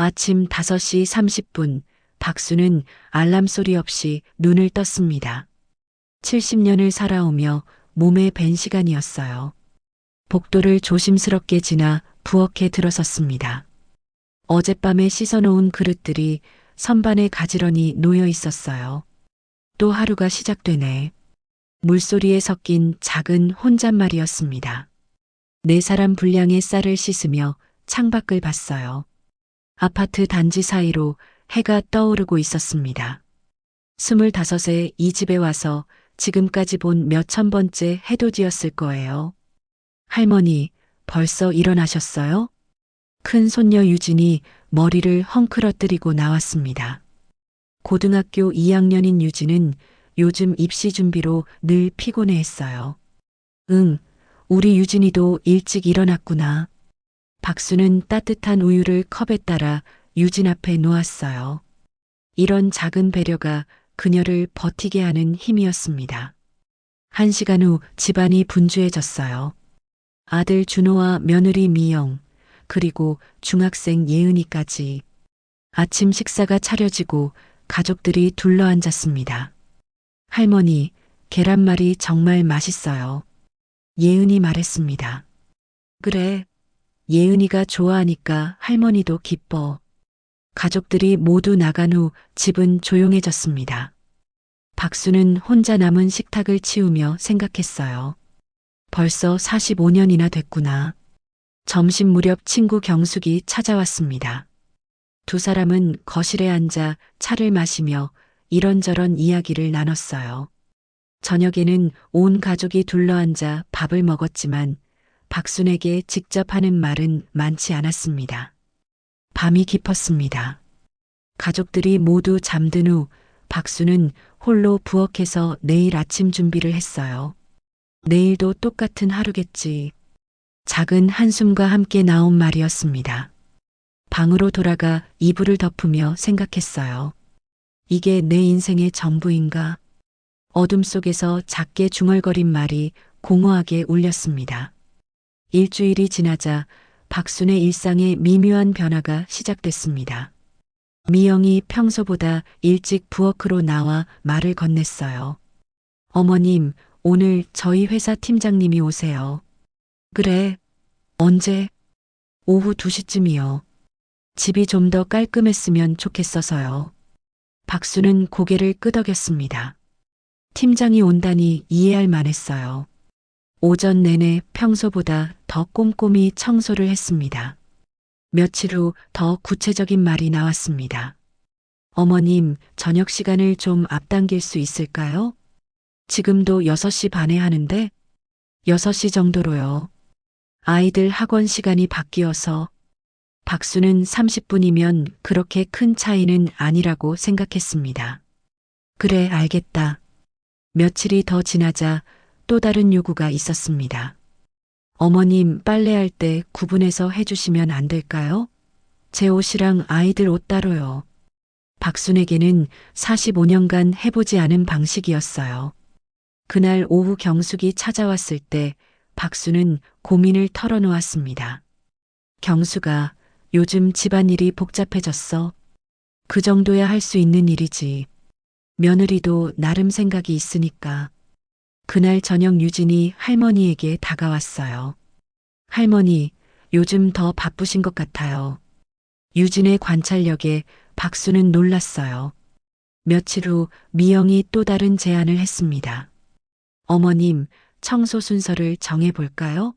아침 5시 30분, 박수는 알람 소리 없이 눈을 떴습니다. 70년을 살아오며 몸에 밴 시간이었어요. 복도를 조심스럽게 지나 부엌에 들어섰습니다. 어젯밤에 씻어놓은 그릇들이 선반에 가지런히 놓여 있었어요. 또 하루가 시작되네. 물소리에 섞인 작은 혼잣말이었습니다. 4사람 분량의 쌀을 씻으며 창밖을 봤어요. 아파트 단지 사이로 해가 떠오르고 있었습니다. 25에 이 집에 와서 지금까지 본 몇천 번째 해돋이였을 거예요. 할머니, 벌써 일어나셨어요? 큰 손녀 유진이 머리를 헝클어뜨리고 나왔습니다. 고등학교 2학년인 유진은 요즘 입시 준비로 늘 피곤해했어요. 응, 우리 유진이도 일찍 일어났구나. 박수는 따뜻한 우유를 컵에 따라 유진 앞에 놓았어요. 이런 작은 배려가 그녀를 버티게 하는 힘이었습니다. 1시간 후 집안이 분주해졌어요. 아들 준호와 며느리 미영, 그리고 중학생 예은이까지. 아침 식사가 차려지고 가족들이 둘러앉았습니다. 할머니, 계란말이 정말 맛있어요. 예은이 말했습니다. 그래. 예은이가 좋아하니까 할머니도 기뻐. 가족들이 모두 나간 후 집은 조용해졌습니다. 박수는 혼자 남은 식탁을 치우며 생각했어요. 벌써 45년이나 됐구나. 점심 무렵 친구 경숙이 찾아왔습니다. 2사람은 거실에 앉아 차를 마시며 이런저런 이야기를 나눴어요. 저녁에는 온 가족이 둘러앉아 밥을 먹었지만 박순에게 직접 하는 말은 많지 않았습니다. 밤이 깊었습니다. 가족들이 모두 잠든 후 박수는 홀로 부엌에서 내일 아침 준비를 했어요. 내일도 똑같은 하루겠지. 작은 한숨과 함께 나온 말이었습니다. 방으로 돌아가 이불을 덮으며 생각했어요. 이게 내 인생의 전부인가? 어둠 속에서 작게 중얼거린 말이 공허하게 울렸습니다. 일주일이 지나자 박순의 일상에 미묘한 변화가 시작됐습니다. 미영이 평소보다 일찍 부엌으로 나와 말을 건넸어요. 어머님, 오늘 저희 회사 팀장님이 오세요. 그래. 언제? 오후 2시쯤이요. 집이 좀 더 깔끔했으면 좋겠어서요. 박수는 고개를 끄덕였습니다. 팀장이 온다니 이해할 만했어요. 오전 내내 평소보다 더 꼼꼼히 청소를 했습니다. 며칠 후 더 구체적인 말이 나왔습니다. 어머님, 저녁 시간을 좀 앞당길 수 있을까요? 지금도 6시 반에 하는데 6시 정도로요. 아이들 학원 시간이 바뀌어서. 박수는 30분이면 그렇게 큰 차이는 아니라고 생각했습니다. 그래, 알겠다. 며칠이 더 지나자 또 다른 요구가 있었습니다. 어머님, 빨래할 때 구분해서 해주시면 안 될까요? 제 옷이랑 아이들 옷 따로요. 박순에게는 45년간 해보지 않은 방식이었어요. 그날 오후 경숙이 찾아왔을 때 박수는 고민을 털어놓았습니다. 경숙아, 요즘 집안일이 복잡해졌어. 그 정도야 할 수 있는 일이지. 며느리도 나름 생각이 있으니까. 그날 저녁 유진이 할머니에게 다가왔어요. 할머니, 요즘 더 바쁘신 것 같아요. 유진의 관찰력에 박수는 놀랐어요. 며칠 후 미영이 또 다른 제안을 했습니다. 어머님, 청소 순서를 정해볼까요?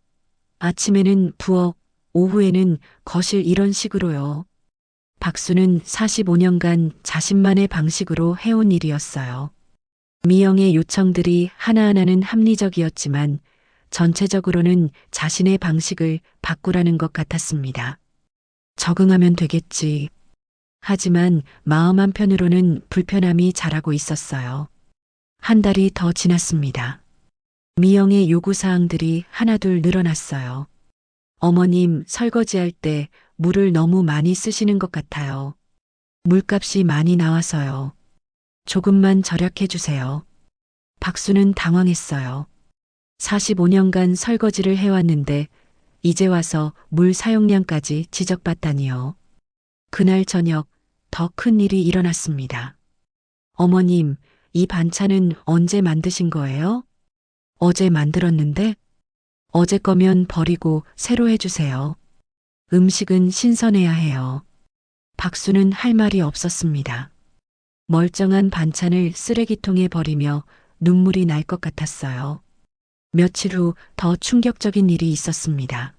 아침에는 부엌, 오후에는 거실 이런 식으로요. 박수는 45년간 자신만의 방식으로 해온 일이었어요. 미영의 요청들이 하나하나는 합리적이었지만 전체적으로는 자신의 방식을 바꾸라는 것 같았습니다. 적응하면 되겠지. 하지만 마음 한편으로는 불편함이 자라고 있었어요. 1달이 더 지났습니다. 미영의 요구사항들이 하나둘 늘어났어요. 어머님, 설거지할 때 물을 너무 많이 쓰시는 것 같아요. 물값이 많이 나와서요. 조금만 절약해 주세요. 박수는 당황했어요. 45년간 설거지를 해왔는데 이제 와서 물 사용량까지 지적받다니요. 그날 저녁 더 큰 일이 일어났습니다. 어머님, 이 반찬은 언제 만드신 거예요? 어제 만들었는데? 어제 거면 버리고 새로 해주세요. 음식은 신선해야 해요. 박수는 할 말이 없었습니다. 멀쩡한 반찬을 쓰레기통에 버리며 눈물이 날 것 같았어요. 며칠 후 더 충격적인 일이 있었습니다.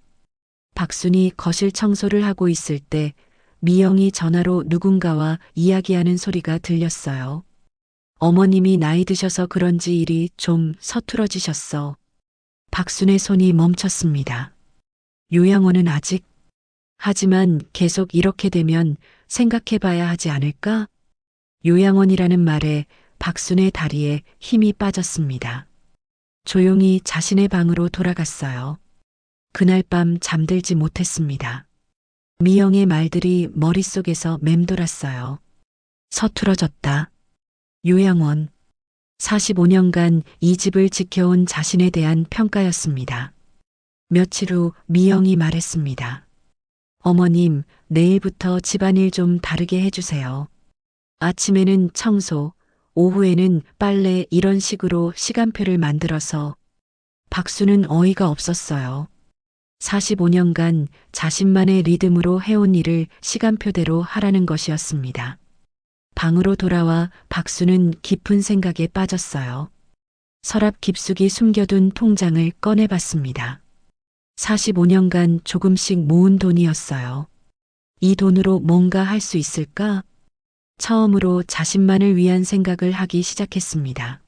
박순이 거실 청소를 하고 있을 때 미영이 전화로 누군가와 이야기하는 소리가 들렸어요. 어머님이 나이 드셔서 그런지 일이 좀 서투러지셨어. 박순의 손이 멈췄습니다. 요양원은 아직? 하지만 계속 이렇게 되면 생각해 봐야 하지 않을까? 요양원이라는 말에 박순의 다리에 힘이 빠졌습니다. 조용히 자신의 방으로 돌아갔어요. 그날 밤 잠들지 못했습니다. 미영의 말들이 머릿속에서 맴돌았어요. 서투러졌다. 요양원. 45년간 이 집을 지켜온 자신에 대한 평가였습니다. 며칠 후 미영이 말했습니다. 어머님, 내일부터 집안일 좀 다르게 해주세요. 아침에는 청소, 오후에는 빨래 이런 식으로 시간표를 만들어서. 박수는 어이가 없었어요. 45년간 자신만의 리듬으로 해온 일을 시간표대로 하라는 것이었습니다. 방으로 돌아와 박수는 깊은 생각에 빠졌어요. 서랍 깊숙이 숨겨둔 통장을 꺼내봤습니다. 45년간 조금씩 모은 돈이었어요. 이 돈으로 뭔가 할 수 있을까? 처음으로 자신만을 위한 생각을 하기 시작했습니다.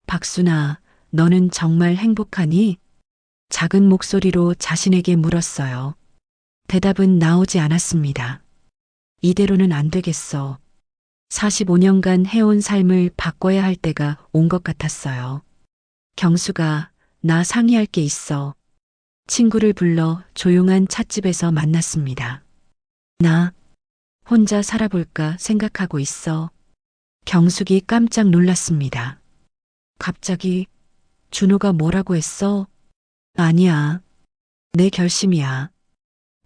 박순아, 너는 정말 행복하니? 작은 목소리로 자신에게 물었어요. 대답은 나오지 않았습니다. 이대로는 안 되겠어. 45년간 해온 삶을 바꿔야 할 때가 온 것 같았어요. 경수가, 나 상의할 게 있어. 친구를 불러 조용한 찻집에서 만났습니다. 나 혼자 살아볼까 생각하고 있어. 경숙이 깜짝 놀랐습니다. 갑자기 준호가 뭐라고 했어? 아니야. 내 결심이야.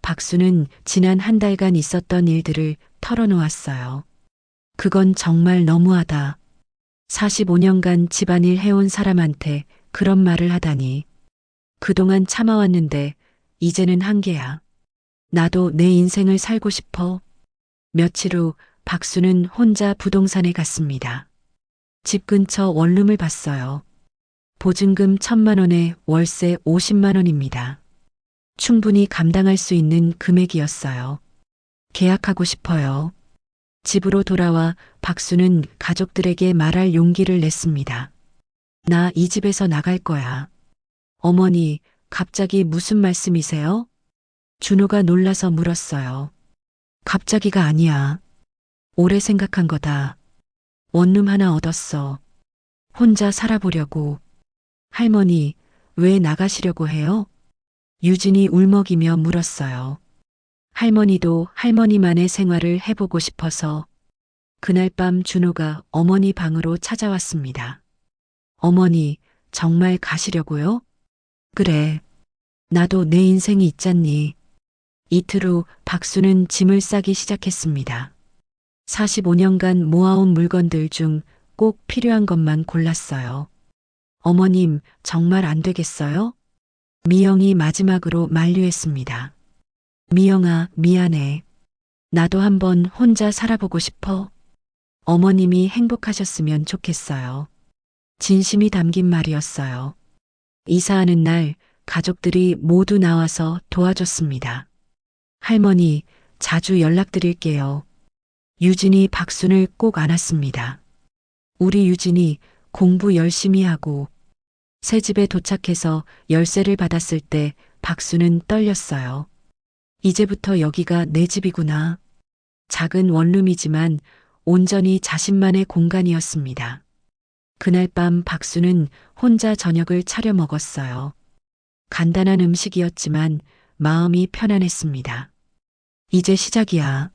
박수는 지난 한 달간 있었던 일들을 털어놓았어요. 그건 정말 너무하다. 45년간 집안일 해온 사람한테 그런 말을 하다니. 그동안 참아왔는데 이제는 한계야. 나도 내 인생을 살고 싶어. 며칠 후 박수는 혼자 부동산에 갔습니다. 집 근처 원룸을 봤어요. 보증금 1,000만 원에 월세 50만 원입니다. 충분히 감당할 수 있는 금액이었어요. 계약하고 싶어요. 집으로 돌아와 박수는 가족들에게 말할 용기를 냈습니다. 나 이 집에서 나갈 거야. 어머니, 갑자기 무슨 말씀이세요? 준호가 놀라서 물었어요. 갑자기가 아니야. 오래 생각한 거다. 원룸 하나 얻었어. 혼자 살아보려고. 할머니, 왜 나가시려고 해요? 유진이 울먹이며 물었어요. 할머니도 할머니만의 생활을 해보고 싶어서. 그날 밤 준호가 어머니 방으로 찾아왔습니다. 어머니, 정말 가시려고요? 그래. 나도 내 인생이 있잖니. 이틀 후 박수는 짐을 싸기 시작했습니다. 45년간 모아온 물건들 중 꼭 필요한 것만 골랐어요. 어머님, 정말 안 되겠어요? 미영이 마지막으로 만류했습니다. 미영아, 미안해. 나도 한번 혼자 살아보고 싶어. 어머님이 행복하셨으면 좋겠어요. 진심이 담긴 말이었어요. 이사하는 날 가족들이 모두 나와서 도와줬습니다. 할머니, 자주 연락드릴게요. 유진이 박순을 꼭 안았습니다. 우리 유진이 공부 열심히 하고. 새 집에 도착해서 열쇠를 받았을 때 박수는 떨렸어요. 이제부터 여기가 내 집이구나. 작은 원룸이지만 온전히 자신만의 공간이었습니다. 그날 밤 박수는 혼자 저녁을 차려 먹었어요. 간단한 음식이었지만 마음이 편안했습니다. 이제 시작이야.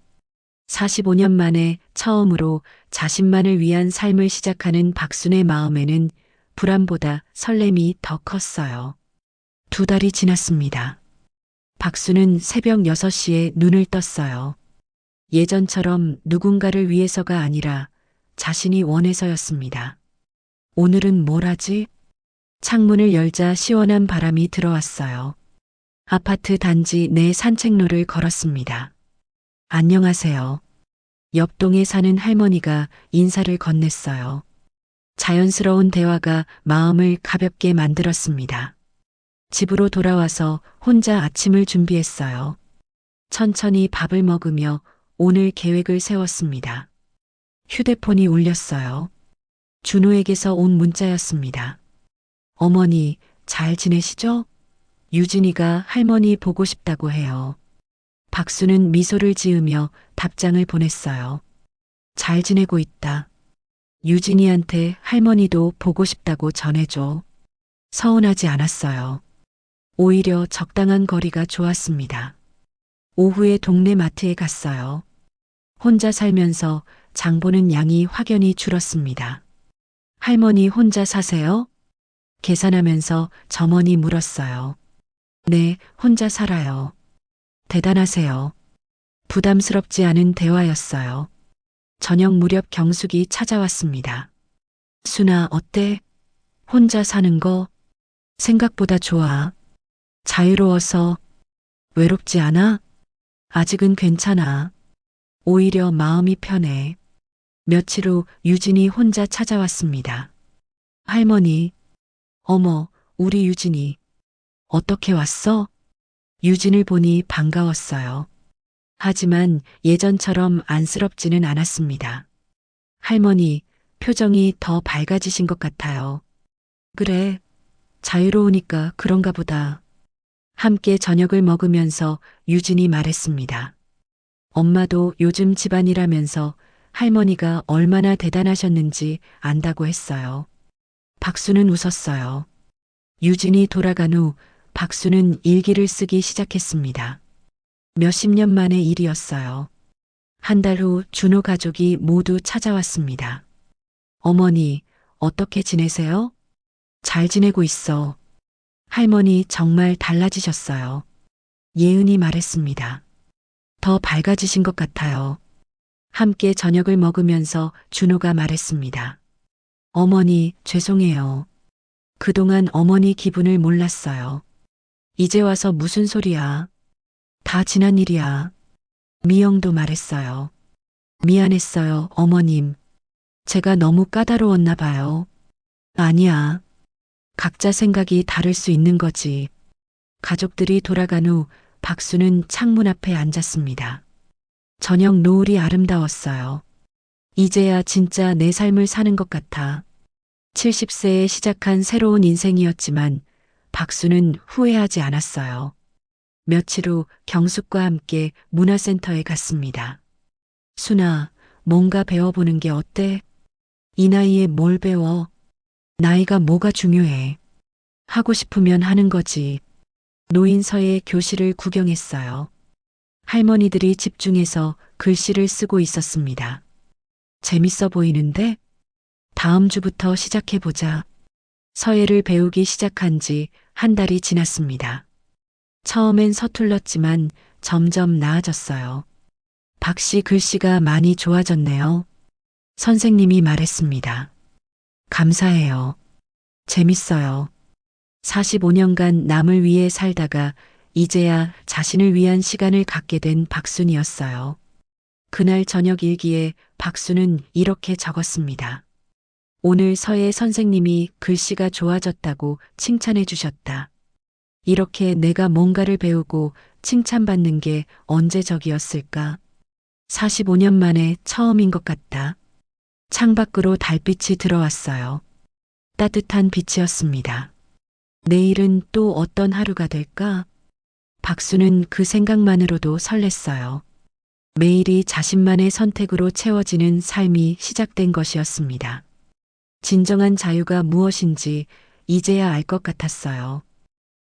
45년 만에 처음으로 자신만을 위한 삶을 시작하는 박순의 마음에는 불안보다 설렘이 더 컸어요. 2달이 지났습니다. 박수는 새벽 6시에 눈을 떴어요. 예전처럼 누군가를 위해서가 아니라 자신이 원해서였습니다. 오늘은 뭘 하지? 창문을 열자 시원한 바람이 들어왔어요. 아파트 단지 내 산책로를 걸었습니다. 안녕하세요. 옆동에 사는 할머니가 인사를 건넸어요. 자연스러운 대화가 마음을 가볍게 만들었습니다. 집으로 돌아와서 혼자 아침을 준비했어요. 천천히 밥을 먹으며 오늘 계획을 세웠습니다. 휴대폰이 울렸어요. 준호에게서 온 문자였습니다. 어머니, 잘 지내시죠? 유진이가 할머니 보고 싶다고 해요. 박수는 미소를 지으며 답장을 보냈어요. 잘 지내고 있다. 유진이한테 할머니도 보고 싶다고 전해줘. 서운하지 않았어요. 오히려 적당한 거리가 좋았습니다. 오후에 동네 마트에 갔어요. 혼자 살면서 장 보는 양이 확연히 줄었습니다. 할머니 혼자 사세요? 계산하면서 점원이 물었어요. 네, 혼자 살아요. 대단하세요. 부담스럽지 않은 대화였어요. 저녁 무렵 경숙이 찾아왔습니다. 순아, 어때? 혼자 사는 거? 생각보다 좋아. 자유로워서 외롭지 않아? 아직은 괜찮아. 오히려 마음이 편해. 며칠 후 유진이 혼자 찾아왔습니다. 할머니, 어머, 우리 유진이. 어떻게 왔어? 유진을 보니 반가웠어요. 하지만 예전처럼 안쓰럽지는 않았습니다. 할머니, 표정이 더 밝아지신 것 같아요. 그래, 자유로우니까 그런가 보다. 함께 저녁을 먹으면서 유진이 말했습니다. 엄마도 요즘 집안일하면서 할머니가 얼마나 대단하셨는지 안다고 했어요. 박수는 웃었어요. 유진이 돌아간 후 박수는 일기를 쓰기 시작했습니다. 몇십 년 만의 일이었어요. 한 달 후 준호 가족이 모두 찾아왔습니다. 어머니, 어떻게 지내세요? 잘 지내고 있어. 할머니 정말 달라지셨어요. 예은이 말했습니다. 더 밝아지신 것 같아요. 함께 저녁을 먹으면서 준호가 말했습니다. 어머니, 죄송해요. 그동안 어머니 기분을 몰랐어요. 이제 와서 무슨 소리야. 다 지난 일이야. 미영도 말했어요. 미안했어요, 어머님. 제가 너무 까다로웠나 봐요. 아니야. 각자 생각이 다를 수 있는 거지. 가족들이 돌아간 후 박수는 창문 앞에 앉았습니다. 저녁 노을이 아름다웠어요. 이제야 진짜 내 삶을 사는 것 같아. 70세에 시작한 새로운 인생이었지만 박수는 후회하지 않았어요. 며칠 후 경숙과 함께 문화센터에 갔습니다. 순아, 뭔가 배워보는 게 어때? 이 나이에 뭘 배워? 나이가 뭐가 중요해? 하고 싶으면 하는 거지. 노인서의 교실을 구경했어요. 할머니들이 집중해서 글씨를 쓰고 있었습니다. 재밌어 보이는데? 다음 주부터 시작해보자. 서예를 배우기 시작한 지 한 달이 지났습니다. 처음엔 서툴렀지만 점점 나아졌어요. 박 씨 글씨가 많이 좋아졌네요. 선생님이 말했습니다. 감사해요. 재밌어요. 45년간 남을 위해 살다가 이제야 자신을 위한 시간을 갖게 된 박순이었어요. 그날 저녁 일기에 박수는 이렇게 적었습니다. 오늘 서예 선생님이 글씨가 좋아졌다고 칭찬해 주셨다. 이렇게 내가 뭔가를 배우고 칭찬받는 게 언제적이었을까? 45년 만에 처음인 것 같다. 창밖으로 달빛이 들어왔어요. 따뜻한 빛이었습니다. 내일은 또 어떤 하루가 될까? 박수는 그 생각만으로도 설렜어요. 매일이 자신만의 선택으로 채워지는 삶이 시작된 것이었습니다. 진정한 자유가 무엇인지 이제야 알 것 같았어요.